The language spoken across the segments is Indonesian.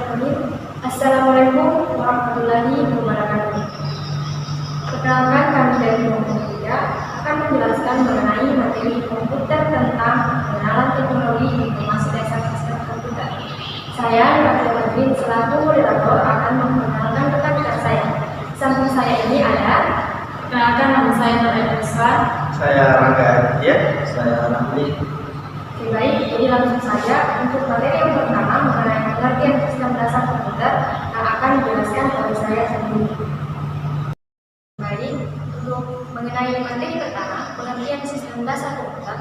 Bismillahirrahmanirrahim. Assalamualaikum warahmatullahi wabarakatuh. Perkenalkan, kami dari kelompok 3 akan menjelaskan mengenai materi komputer tentang pengenalan teknologi informasi dasar sistem komputer. Saya, Rafael Madrid, selaku moderator akan memperkenalkan rekan-rekan saya. Samping saya ini ada, perkenalkan, nama saya Nur Edwin. Saya Rangga Aditya. Saya Ramli. Baik, jadi langsung saja untuk materi yang pertama mengenai pengertian sistem dasar komputer yang akan dijelaskan oleh saya sendiri. Baik, untuk mengenai materi pertama, pengertian sistem dasar komputer,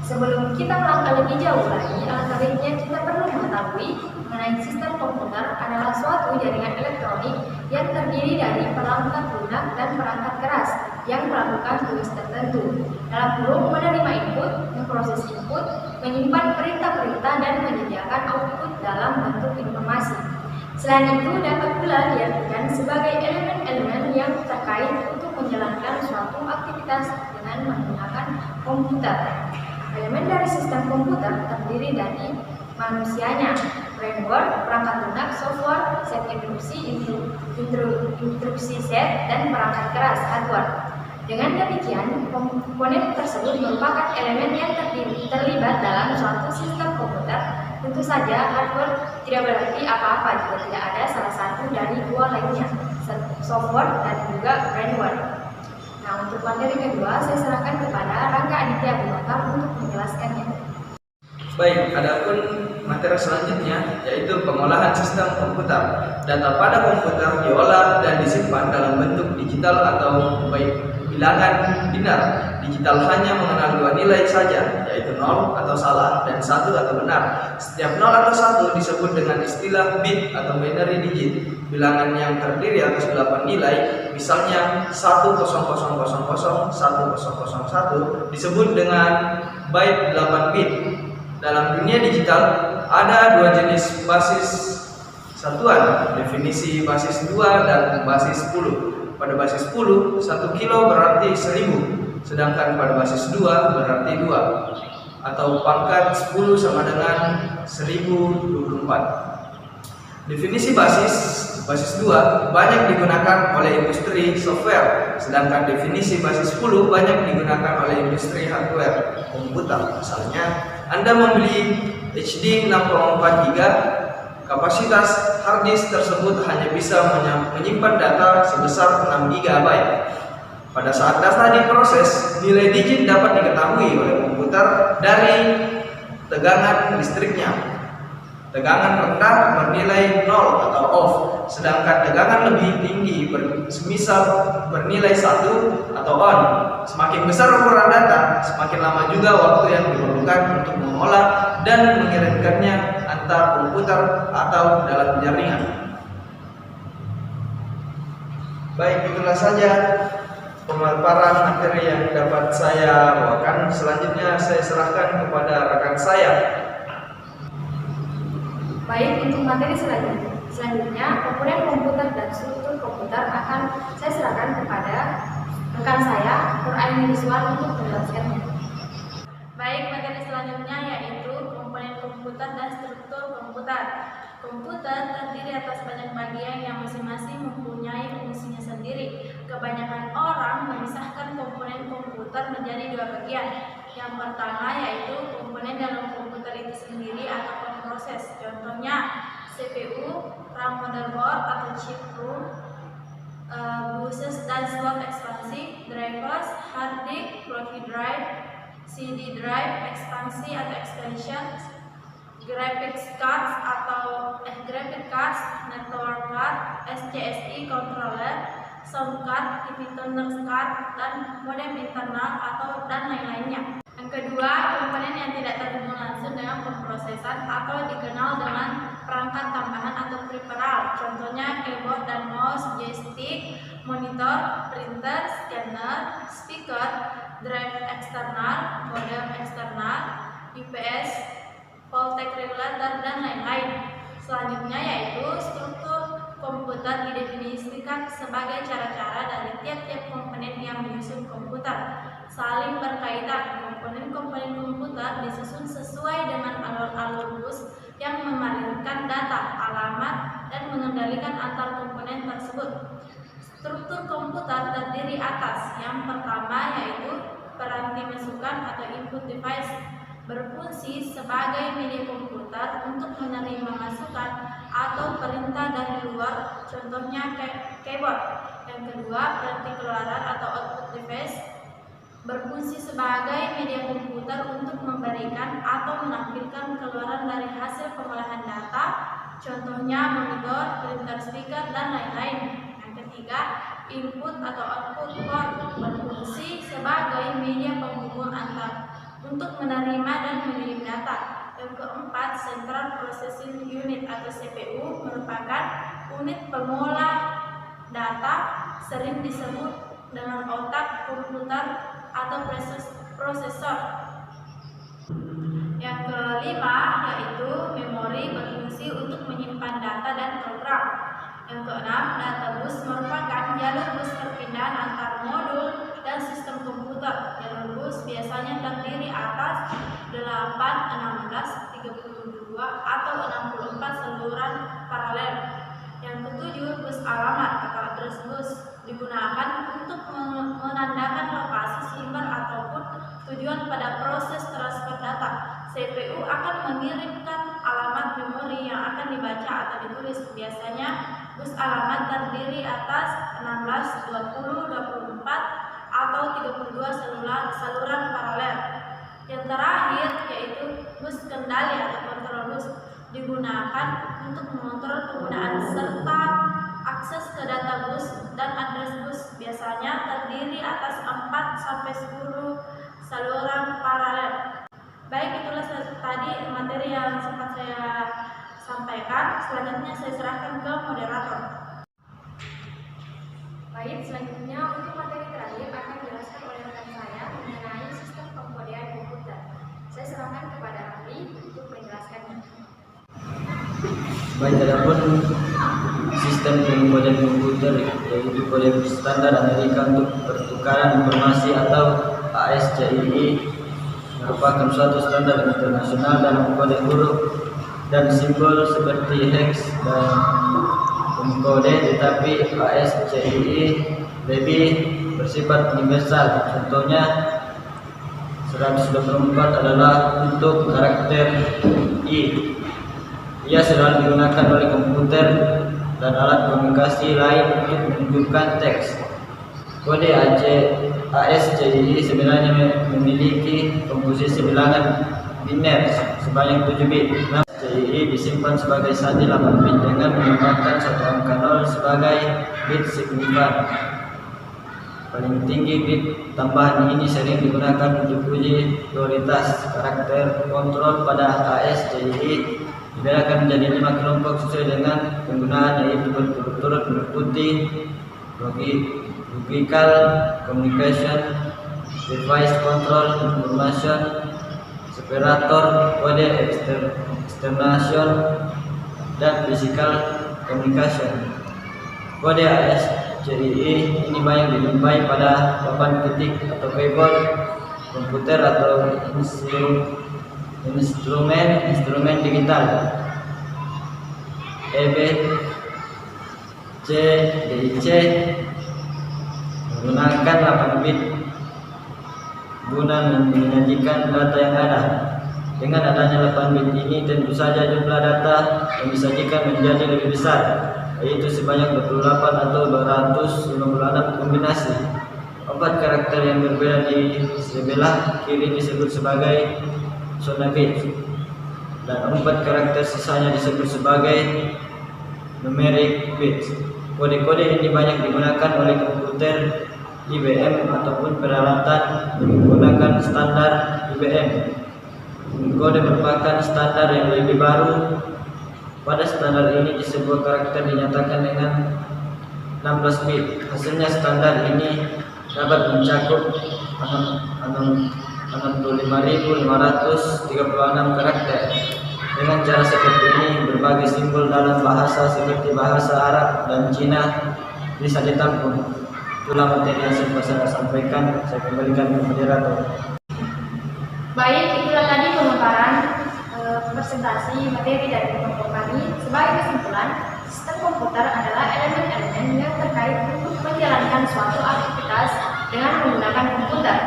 sebelum kita melangkah lebih jauh lagi, alangkah baiknya kita perlu mengetahui mengenai sistem komputer adalah suatu jaringan elektronik yang terdiri dari perangkat lunak dan perangkat keras yang melakukan tugas tertentu. Dalam kurung menerima input, memproses input, menyimpan perintah-perintah dan menyediakan output dalam bentuk informasi. Selain itu, dapat pula diartikan sebagai elemen-elemen yang terkait untuk menjalankan suatu aktivitas dengan menggunakan komputer. Elemen dari sistem komputer terdiri dari manusianya, framework, perangkat lunak, software, set instruksi set, dan perangkat keras, hardware. Dengan demikian, komponen tersebut merupakan elemen yang terlibat dalam suatu sistem komputer. Tentu saja, hardware tidak berarti apa-apa jika tidak ada salah satu dari dua lainnya, software dan juga firmware. Nah, untuk materi kedua, saya serahkan kepada Rangga Aditya Abubakar untuk menjelaskannya. Baik, adapun materi selanjutnya yaitu pengolahan sistem komputer. Data pada komputer diolah dan disimpan dalam bentuk digital atau baik bilangan binar. Digital hanya mengenal dua nilai saja, yaitu 0 atau salah dan 1 atau benar. Setiap 0 atau 1 disebut dengan istilah bit atau binary digit. Bilangan yang terdiri atas 8 nilai, misalnya 100001001 disebut dengan byte 8 bit. Dalam dunia digital ada dua jenis basis satuan, definisi basis 2 dan basis 10. Pada basis 10, 1 kilo berarti 1000, sedangkan pada basis 2 berarti 2, atau pangkat 10 sama dengan 1024. Definisi basis 2 banyak digunakan oleh industri software, sedangkan definisi basis 10 banyak digunakan oleh industri hardware komputer. Misalnya, Anda membeli HD 6,4 GB, kapasitas harddisk tersebut hanya bisa menyimpan data sebesar 6 GB. Pada saat data diproses, nilai digit dapat diketahui oleh komputer dari tegangan listriknya. Tegangan rendah bernilai 0 atau off, sedangkan tegangan lebih tinggi semisal bernilai 1 atau on. Semakin besar ukuran data, semakin lama juga waktu yang diperlukan untuk mengolah dan mengirimkannya antar komputer atau dalam jaringan. Baik, itulah saja pemaparan materi yang dapat saya bawakan. Selanjutnya saya serahkan kepada rekan saya. Baik, untuk materi selanjutnya, komponen komputer dan struktur komputer akan saya serahkan kepada rekan saya, Nur Aini Rizwan, untuk menjelaskannya. Baik, materi selanjutnya yaitu komponen komputer dan struktur komputer. Komputer terdiri atas banyak bagian yang masing-masing mempunyai fungsinya sendiri. Kebanyakan orang memisahkan komponen komputer menjadi dua bagian. Yang pertama yaitu komponen dalam komputer itu sendiri atau proses. Contohnya CPU, RAM motherboard atau chip room, buses dan slot ekspansi, drivers, hard disk, floppy drive, CD drive, ekspansi atau expansion, graphics cards graphic cards, network card, SCSI controller, sound card, TV tuner card, dan modem internal dan lain-lainnya. Yang kedua, komponen yang tidak terhubung langsung dengan pemrosesan atau dikenal dengan perangkat tambahan atau peripheral. Contohnya keyboard dan mouse, joystick, monitor, printer, scanner, speaker, drive eksternal, modem eksternal, UPS, voltage regulator, dan lain-lain. Selanjutnya yaitu struktur komputer didefinisikan sebagai cara-cara dari tiap-tiap komponen yang menyusun komputer saling berkaitan. Komponen-komponen komputer disusun sesuai dengan alur-alur bus yang memalirkan data, alamat, mengendalikan antar komponen tersebut. Struktur komputer terdiri atas yang pertama yaitu peranti masukan atau input device, berfungsi sebagai media komputer untuk menerima masukan atau perintah dari luar, contohnya keyboard. Yang kedua, peranti keluaran atau output device, berfungsi sebagai media komputer untuk memberikan atau menampilkan keluaran dari hasil pengolahan data, contohnya monitor, printer, speaker, dan lain-lain. Yang ketiga, input atau output port, berfungsi sebagai media penghubung antar untuk menerima dan mengirim data. Yang keempat, Central Processing Unit atau CPU, merupakan unit pengolah data, sering disebut dengan otak komputer atau prosesor. Yang kelima yaitu memori, berfungsi untuk menyimpan data dan program. Yang keenam, data bus, merupakan jalur bus perpindahan antar modul dan sistem komputer. Jalur bus biasanya terdiri atas 8, 16, 32 atau 64 saluran paralel. Yang ketujuh, bus alamat atau address bus, digunakan untuk menandakan lokasi sumber ataupun tujuan pada proses transfer data. CPU akan mengirimkan alamat memori yang akan dibaca atau ditulis. Biasanya bus alamat terdiri atas 16, 20, 24 atau 32 saluran paralel. Yang terakhir yaitu bus kendali atau control bus, digunakan untuk mengontrol penggunaan serta akses ke data bus dan address bus, biasanya terdiri atas 4 sampai 10 saluran paralel. Baik, itulah tadi materi yang sempat saya sampaikan. Selanjutnya saya serahkan ke moderator. Baik, selanjutnya untuk materi terakhir akan dijelaskan oleh rekan saya mengenai sistem pengkodean komputer. Saya serahkan kepada ahli untuk menjelaskannya. Baik, adapun sistem pengkodean komputer yaitu kode standar Amerika untuk pertukaran informasi atau ASCII, merupakan suatu standar internasional dalam kode huruf dan simbol seperti hex dan enkode, tetapi ASCII lebih bersifat universal. Contohnya 124 adalah untuk karakter I. Ia selalu digunakan oleh komputer dan alat komunikasi lain untuk menunjukkan teks. Kode ASCII sebenarnya memiliki komposisi bilangan biner sebanyak 7 bit. ASCII disimpan sebagai sandi 8 bit dengan menambahkan satu angka 0 sebagai bit signifan. Paling tinggi bit tambahan ini sering digunakan untuk uji prioritas karakter kontrol pada ASCII. Dibedakan menjadi 5 kelompok sesuai dengan penggunaan, yaitu berturut-turut meliputi logical communication, device control information, separator, kode externation, dan physical communication. Kode ASCII ini banyak dijumpai pada papan ketik atau keyboard komputer atau instrumen digital. DIC menggunakan 8 bit guna menyajikan data yang ada. Dengan adanya 8 bit ini, tentu saja jumlah data yang disajikan menjadi lebih besar, yaitu sebanyak 28 atau 256 kombinasi. 4 karakter yang berbeda di sebelah kiri disebut sebagai zona bit, dan 4 karakter sisanya disebut sebagai numeric bit. Kode-kode ini banyak digunakan oleh komputer IBM ataupun peralatan yang menggunakan standar IBM. Kode merupakan standar yang lebih baru. Pada standar ini sebuah karakter dinyatakan dengan 16 bit. Hasilnya standar ini dapat mencakup 65.536 karakter. Dengan cara seperti ini, berbagai simbol dalam bahasa seperti bahasa Arab dan Cina bisa ditampung. Itulah materi yang sempat saya sampaikan. Saya kembalikan ke moderator. Baik, itulah tadi pemaparan presentasi materi dari kelompok kami. Sebagai kesimpulan, sistem komputer adalah elemen-elemen yang terkait untuk menjalankan suatu aktivitas dengan menggunakan komputer.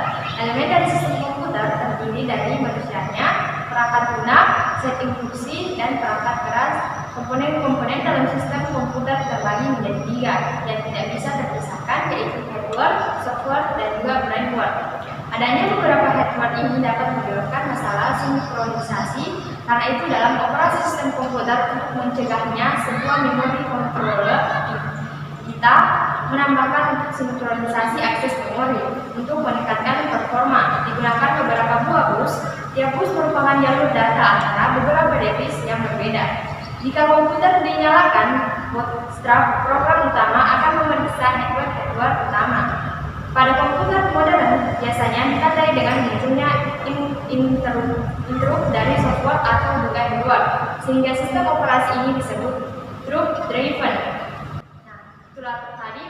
Elemen dari sistem komputer terdiri dari manusianya, perangkat lunak, setting fungsi, dan perangkat keras. Komponen-komponen dalam sistem komputer terbagi menjadi 3 yang tidak bisa terpisahkan, yaitu hardware, software, dan juga firmware. Adanya beberapa hardware ini dapat menyebabkan masalah sinkronisasi, karena itu dalam operasi sistem komputer untuk mencegahnya, sebuah memori controller kita menambahkan untuk sinkronisasi akses memori. Untuk meningkatkan performa, digunakan beberapa buah bus. Tiap bus merupakan jalur data antara beberapa device yang berbeda. Jika komputer dinyalakan, program utama akan memeriksa hardware utama. Pada komputer modern, biasanya ditandai dengan munculnya interrupt dari software atau juga hardware, sehingga sistem operasi ini disebut truth driven. Nah, itulah tadi